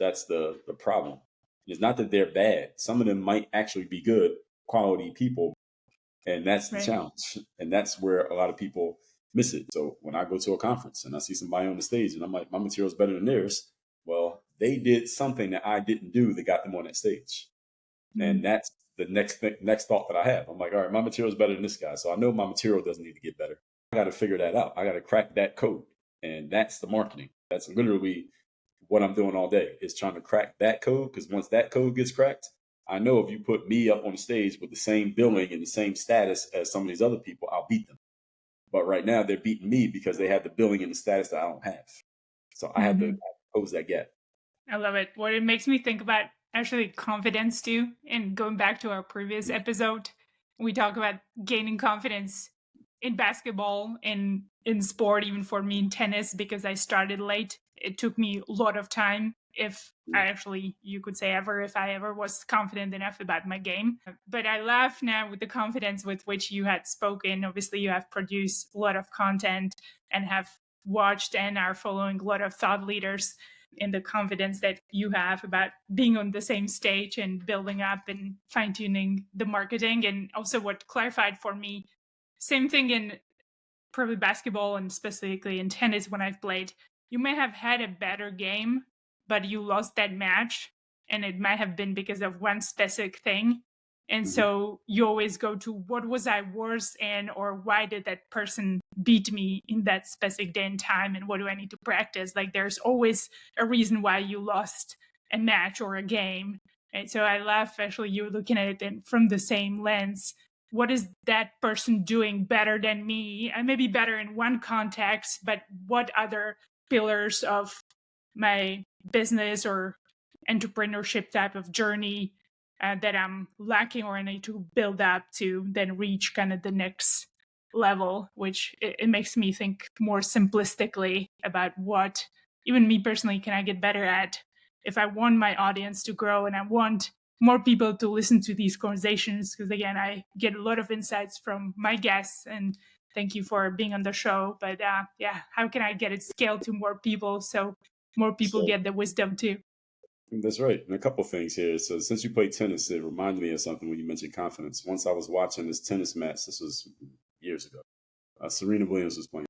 That's the problem. It's not that they're bad. Some of them might actually be good quality people, and that's the Right. challenge. And that's where a lot of people miss it. So when I go to a conference and I see somebody on the stage and I'm like, my material's better than theirs, well, they did something that I didn't do that got them on that stage. And Mm. that's the next thought that I have. I'm like, all right, my material is better than this guy. So I know my material doesn't need to get better. I got to figure that out. I got to crack that code. And that's the marketing. That's literally what I'm doing all day, is trying to crack that code. Because once that code gets cracked, I know if you put me up on the stage with the same billing and the same status as some of these other people, I'll beat them. But right now they're beating me because they have the billing and the status that I don't have. So I had to close that gap. I love it. What it makes me think about actually confidence too. And going back to our previous episode, we talk about gaining confidence in basketball, in sport, even for me in tennis, because I started late. It took me a lot of time. If I actually, you could say ever, if I ever was confident enough about my game. But I laugh now with the confidence with which you had spoken. Obviously, you have produced a lot of content and have watched and are following a lot of thought leaders, in the confidence that you have about being on the same stage and building up and fine-tuning the marketing. And also what clarified for me, same thing in probably basketball and specifically in tennis when I've played, you may have had a better game, but you lost that match. And it might have been because of one specific thing. And so you always go to what was I worse in, or why did that person beat me in that specific day and time, and what do I need to practice? Like there's always a reason why you lost a match or a game. And so I love actually you looking at it from the same lens. What is that person doing better than me? I may be better in one context, but what other pillars of my business or entrepreneurship type of journey that I'm lacking or I need to build up to then reach kind of the next level, which it makes me think more simplistically about what even me personally can I get better at if I want my audience to grow and I want more people to listen to these conversations. Because again, I get a lot of insights from my guests, and thank you for being on the show. But yeah, how can I get it scaled to more people so more people So get the wisdom too? that's right. And a couple of things here. So since you played tennis, it reminded me of something when you mentioned confidence. Once I was watching this tennis match, this was years ago. Serena Williams was playing.